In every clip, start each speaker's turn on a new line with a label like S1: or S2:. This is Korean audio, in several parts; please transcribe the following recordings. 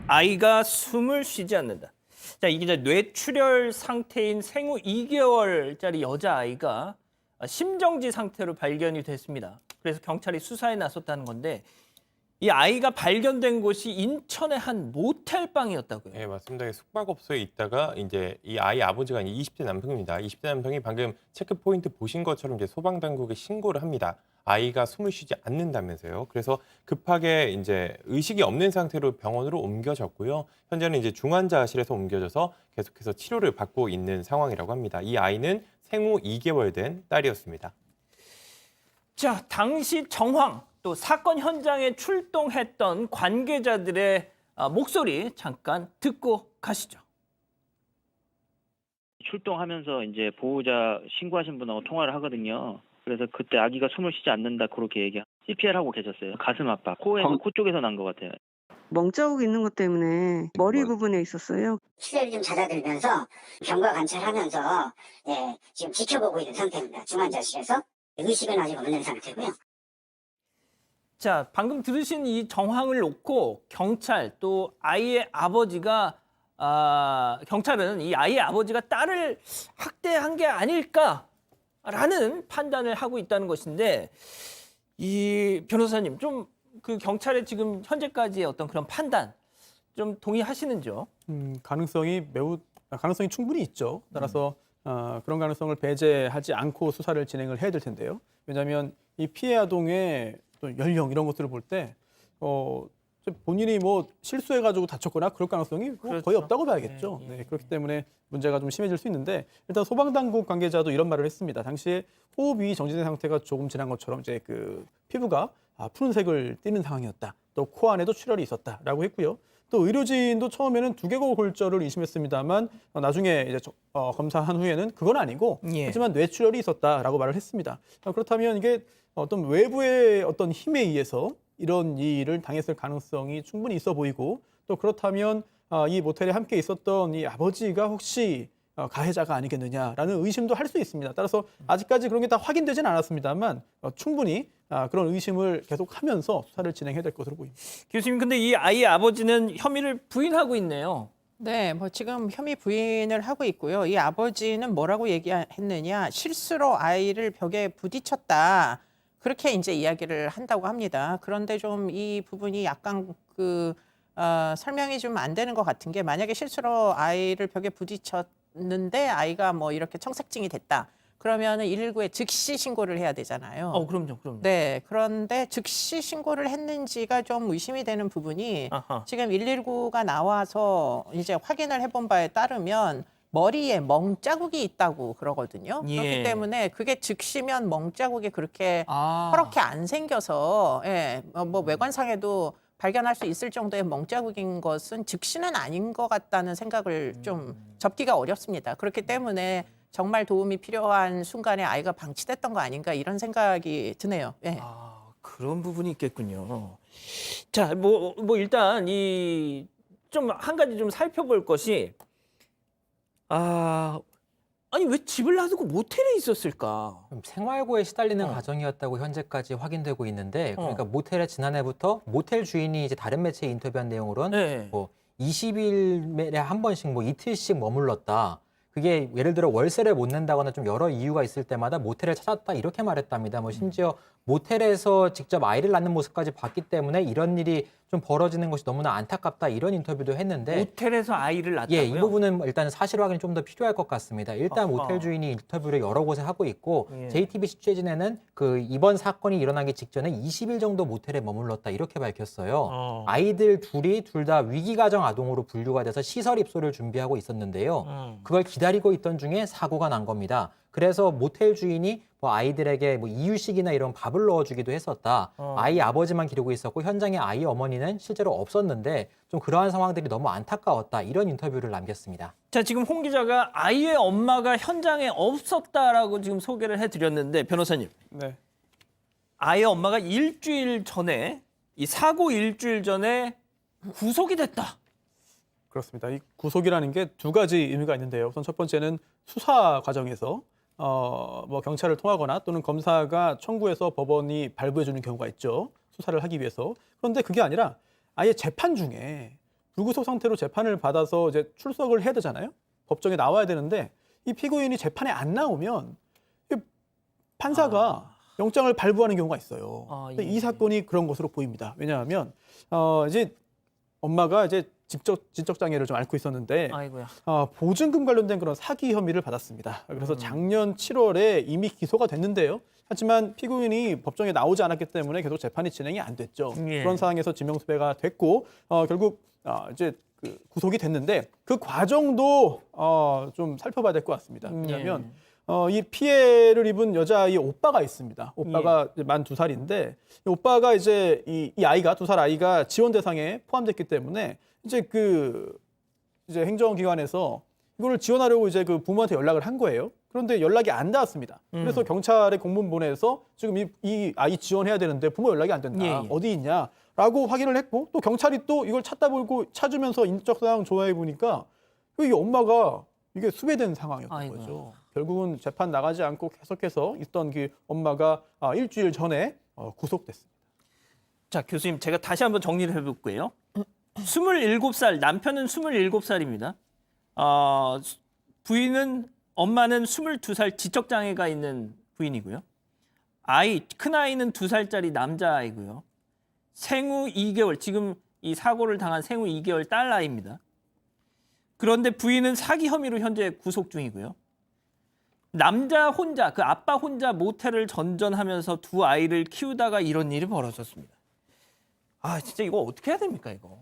S1: 아이가 숨을 쉬지 않는다. 자, 이게 이제 뇌출혈 상태인 생후 2개월짜리 여자아이가 심정지 상태로 발견이 됐습니다. 그래서 경찰이 수사에 나섰다는 건데 이 아이가 발견된 곳이 인천의 한 모텔방이었다고요.
S2: 네, 맞습니다. 숙박업소에 있다가 이제 이 아이 아버지가 20대 남성입니다. 20대 남성이 방금 체크 포인트 보신 것처럼 이제 소방당국에 신고를 합니다. 아이가 숨을 쉬지 않는다면서요. 그래서 급하게 이제 의식이 없는 상태로 병원으로 옮겨졌고요. 현재는 이제 중환자실에서 옮겨져서 계속해서 치료를 받고 있는 상황이라고 합니다. 이 아이는 생후 2개월 된 딸이었습니다.
S1: 자, 당시 정황 또 사건 현장에 출동했던 관계자들의 목소리 잠깐 듣고 가시죠.
S3: 출동하면서 이제 보호자 신고하신 분하고 통화를 하거든요. 그래서 그때 아기가 숨을 쉬지 않는다 그렇게 CPR 하고 계셨어요. 가슴 압박, 코에서 코 쪽에서 난 것 같아요.
S4: 멍자국 있는 것 때문에 머리 부분에 있었어요.
S5: 출혈이 좀 잦아들면서 경과 관찰하면서 지금 지켜보고 있는 상태입니다. 중환자실에서 의식은 아직 없는 상태고요.
S1: 자, 방금 들으신 이 정황을 놓고 경찰 또 아이의 아버지가 경찰은 이 아이의 아버지가 딸을 학대한 게 아닐까라는 판단을 하고 있다는 것인데 이 변호사님 좀 그 경찰의 지금 현재까지의 어떤 그런 판단 좀 동의하시는지요?
S6: 가능성이 충분히 있죠. 따라서 그런 가능성을 배제하지 않고 수사를 진행을 해야 될 텐데요. 왜냐하면 이 피해 아동의 또 연령 이런 것들을 볼 때 본인이 뭐 실수해가지고 다쳤거나 그럴 가능성이 뭐
S1: 그렇죠.
S6: 거의 없다고 봐야겠죠.
S1: 네.
S6: 네, 그렇기 때문에 문제가 좀 심해질 수 있는데 일단 소방당국 관계자도 이런 말을 했습니다. 당시에 호흡이 정지된 상태가 조금 지난 것처럼 이제 그 피부가 푸른색을 띠는 상황이었다. 또 코 안에도 출혈이 있었다라고 했고요. 또 의료진도 처음에는 두개골절을 의심했습니다만 나중에 이제 검사한 후에는 그건 아니고
S1: 예.
S6: 하지만 뇌출혈이 있었다라고 말을 했습니다. 그렇다면 이게 어떤 외부의 어떤 힘에 의해서 이런 일을 당했을 가능성이 충분히 있어 보이고 또 그렇다면 이 모텔에 함께 있었던 이 아버지가 혹시 가해자가 아니겠느냐라는 의심도 할 수 있습니다. 따라서 아직까지 그런 게 다 확인되지는 않았습니다만 충분히 그런 의심을 계속하면서 수사를 진행해야 될 것으로 보입니다.
S1: 교수님, 근데 이 아이의 아버지는 혐의를 부인하고 있네요.
S7: 네, 뭐 지금 혐의 부인을 하고 있고요. 이 아버지는 뭐라고 얘기했느냐, 실수로 아이를 벽에 부딪혔다. 그렇게 이제 이야기를 한다고 합니다. 그런데 좀 이 부분이 약간 설명이 좀 안 되는 것 같은 게 만약에 실수로 아이를 벽에 부딪혔는데 아이가 뭐 이렇게 청색증이 됐다. 그러면은 119에 즉시 신고를 해야 되잖아요.
S1: 그럼요.
S7: 네, 그런데 즉시 신고를 했는지가 좀 의심이 되는 부분이
S1: 아하.
S7: 지금 119가 나와서 이제 확인을 해본 바에 따르면 머리에 멍자국이 있다고 그러거든요.
S1: 예.
S7: 그렇기 때문에 그게 즉시면 멍자국이 그렇게 허렇게 안 생겨서 뭐 외관상에도 발견할 수 있을 정도의 멍자국인 것은 즉시는 아닌 것 같다는 생각을 좀 접기가 어렵습니다. 그렇기 때문에 정말 도움이 필요한 순간에 아이가 방치됐던 거 아닌가 이런 생각이 드네요. 예.
S1: 그런 부분이 있겠군요. 자, 뭐 일단 이 좀 한 가지 좀 살펴볼 것이 아니 왜 집을 놔두고 모텔에 있었을까?
S8: 생활고에 시달리는 가정이었다고 현재까지 확인되고 있는데 그러니까 모텔에 지난해부터 모텔 주인이 이제 다른 매체에 인터뷰한 내용으로는
S1: 네.
S8: 뭐 20일에 한 번씩 뭐 이틀씩 머물렀다. 그게 예를 들어 월세를 못 낸다거나 좀 여러 이유가 있을 때마다 모텔을 찾았다 이렇게 말했답니다. 뭐 심지어 모텔에서 직접 아이를 낳는 모습까지 봤기 때문에 이런 일이 좀 벌어지는 것이 너무나 안타깝다 이런 인터뷰도 했는데
S1: 모텔에서 아이를 낳았다고요?
S8: 이 부분은 일단 사실 확인이 좀 더 필요할 것 같습니다. 일단 모텔 주인이 인터뷰를 여러 곳에 하고 있고 JTBC 취재진에는 그 이번 사건이 일어나기 직전에 20일 정도 모텔에 머물렀다 이렇게 밝혔어요. 아이들 둘 다 위기가정 아동으로 분류가 돼서 시설 입소를 준비하고 있었는데요. 그걸 기다리고 있던 중에 사고가 난 겁니다. 그래서 모텔 주인이 뭐 아이들에게 뭐 이유식이나 이런 밥을 넣어주기도 했었다. 아이 아버지만 기르고 있었고 현장에 아이 어머니는 실제로 없었는데 좀 그러한 상황들이 너무 안타까웠다. 이런 인터뷰를 남겼습니다.
S1: 자, 지금 홍 기자가 아이의 엄마가 현장에 없었다라고 지금 소개를 해드렸는데 변호사님,
S6: 네.
S1: 아이의 엄마가 일주일 전에 이 사고 일주일 전에 구속이 됐다.
S6: 그렇습니다. 이 구속이라는 게 두 가지 의미가 있는데요. 우선 첫 번째는 수사 과정에서 뭐 경찰을 통하거나 또는 검사가 청구해서 법원이 발부해 주는 경우가 있죠. 수사를 하기 위해서. 그런데 그게 아니라 아예 재판 중에 불구속 상태로 재판을 받아서 이제 출석을 해야 되잖아요. 법정에 나와야 되는데 이 피고인이 재판에 안 나오면 이 판사가 영장을 발부하는 경우가 있어요. 근데 이 사건이 그런 것으로 보입니다. 왜냐하면 이제 엄마가 이제 지적 장애를 좀 앓고 있었는데
S1: 아이고야.
S6: 보증금 관련된 그런 사기 혐의를 받았습니다. 그래서 작년 7월에 이미 기소가 됐는데요. 하지만 피고인이 법정에 나오지 않았기 때문에 계속 재판이 진행이 안 됐죠.
S1: 예.
S6: 그런 상황에서 지명수배가 됐고 결국 이제 그 구속이 됐는데 그 과정도 좀 살펴봐야 될 것 같습니다. 왜냐하면 이 피해를 입은 여자아이의 오빠가 있습니다. 오빠가 이제 만 2살인데 오빠가 이제 이 아이가 2살 아이가 지원 대상에 포함됐기 때문에 이제 이제 행정기관에서 이거를 지원하려고 이제 그 부모한테 연락을 한 거예요. 그런데 연락이 안 닿았습니다. 그래서 경찰에 공문 보내서 지금 이 아이 지원해야 되는데 부모 연락이 안 된다.
S1: 예.
S6: 어디 있냐라고 확인을 했고 또 경찰이 또 이걸 찾으면서 인적 사항 조회해 보니까 이 엄마가 이게 수배된 상황이었던
S1: 아이고.
S6: 거죠. 결국은 재판 나가지 않고 계속해서 있던 그 엄마가 일주일 전에 구속됐습니다.
S1: 자, 교수님, 제가 다시 한번 정리를 해볼게요. 27살, 남편은 27살입니다. 엄마는 22살 지적장애가 있는 부인이고요. 큰아이는 2살짜리 남자아이고요. 생후 2개월, 지금 이 사고를 당한 생후 2개월 딸아이입니다. 그런데 부인은 사기 혐의로 현재 구속 중이고요. 남자 혼자, 그 아빠 혼자 모텔을 전전하면서 두 아이를 키우다가 이런 일이 벌어졌습니다. 진짜 이거 어떻게 해야 됩니까, 이거?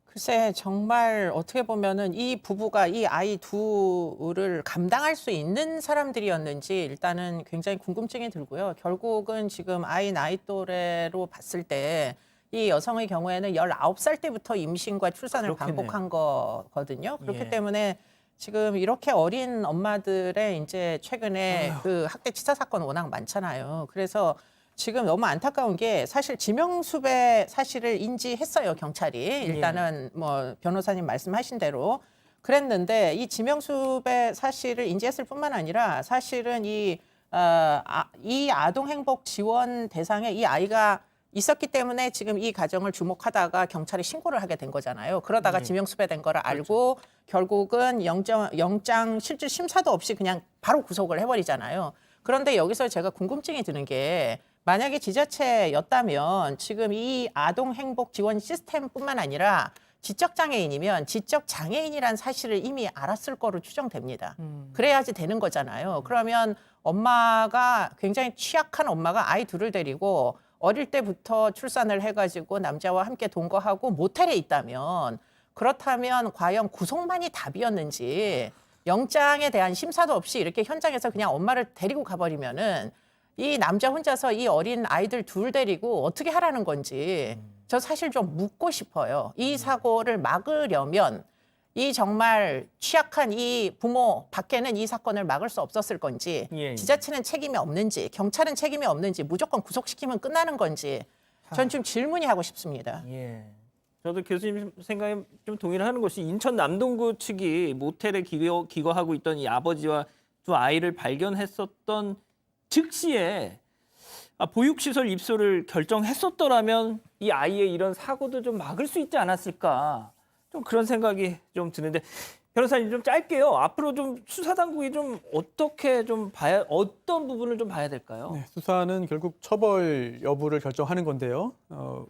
S7: 글쎄 정말 어떻게 보면은 이 부부가 이 아이 둘을 감당할 수 있는 사람들이었는지 일단은 굉장히 궁금증이 들고요. 결국은 지금 아이 나이 또래로 봤을 때 이 여성의 경우에는 19살 때부터 임신과 출산을
S1: 그렇겠네요.
S7: 반복한 거거든요. 그렇기
S1: 예.
S7: 때문에 지금 이렇게 어린 엄마들의 이제 최근에 그 학대 치사 사건 워낙 많잖아요. 그래서 지금 너무 안타까운 게 사실 지명수배 사실을 인지했어요, 경찰이. 일단은 뭐 변호사님 말씀하신 대로 그랬는데 이 지명수배 사실을 인지했을 뿐만 아니라 사실은 이 아동 행복 지원 대상에 이 아이가 있었기 때문에 지금 이 가정을 주목하다가 경찰에 신고를 하게 된 거잖아요. 그러다가 지명수배된 거를 알고 결국은 영장 실질 심사도 없이 그냥 바로 구속을 해버리잖아요. 그런데 여기서 제가 궁금증이 드는 게 만약에 지자체였다면 지금 이 아동 행복 지원 시스템뿐만 아니라 지적장애인이면 지적장애인이란 사실을 이미 알았을 거로 추정됩니다. 그래야지 되는 거잖아요. 그러면 엄마가 굉장히 취약한 엄마가 아이 둘을 데리고 어릴 때부터 출산을 해가지고 남자와 함께 동거하고 모텔에 있다면 그렇다면 과연 구속만이 답이었는지 영장에 대한 심사도 없이 이렇게 현장에서 그냥 엄마를 데리고 가버리면은 이 남자 혼자서 이 어린 아이들 둘 데리고 어떻게 하라는 건지 저 사실 좀 묻고 싶어요. 이 사고를 막으려면 이 정말 취약한 이 부모 밖에는 이 사건을 막을 수 없었을 건지 지자체는 책임이 없는지 경찰은 책임이 없는지 무조건 구속시키면 끝나는 건지 전 좀 질문이 하고 싶습니다.
S1: 저도 교수님 생각에 좀 동의를 하는 것이 인천 남동구 측이 모텔에 기거하고 있던 이 아버지와 두 아이를 발견했었던 즉시에 보육시설 입소를 결정했었더라면 이 아이의 이런 사고도 좀 막을 수 있지 않았을까, 좀 그런 생각이 좀 드는데, 변호사님 좀 짧게요. 앞으로 좀 수사당국이 좀 어떻게 좀 어떤 부분을 좀 봐야 될까요?
S6: 네, 수사는 결국 처벌 여부를 결정하는 건데요.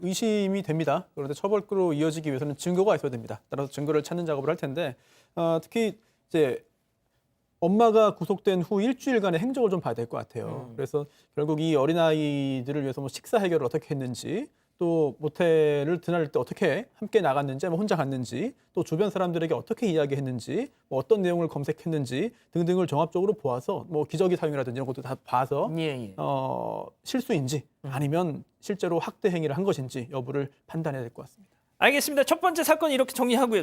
S6: 의심이 됩니다. 그런데 처벌로 이어지기 위해서는 증거가 있어야 됩니다. 따라서 증거를 찾는 작업을 할 텐데 특히 이제 엄마가 구속된 후 일주일간의 행적을 좀 봐야 될 것 같아요. 그래서 결국 이 어린아이들을 위해서 뭐 식사 해결을 어떻게 했는지, 또 모텔을 드날 때 어떻게 함께 나갔는지, 아니면 혼자 갔는지, 또 주변 사람들에게 어떻게 이야기했는지, 뭐 어떤 내용을 검색했는지 등등을 종합적으로 보아서 뭐 기저귀 사용이라든지 이런 것도 다 봐서 실수인지 아니면 실제로 학대 행위를 한 것인지 여부를 판단해야 될 것 같습니다.
S1: 알겠습니다. 첫 번째 사건 이렇게 정리하고요.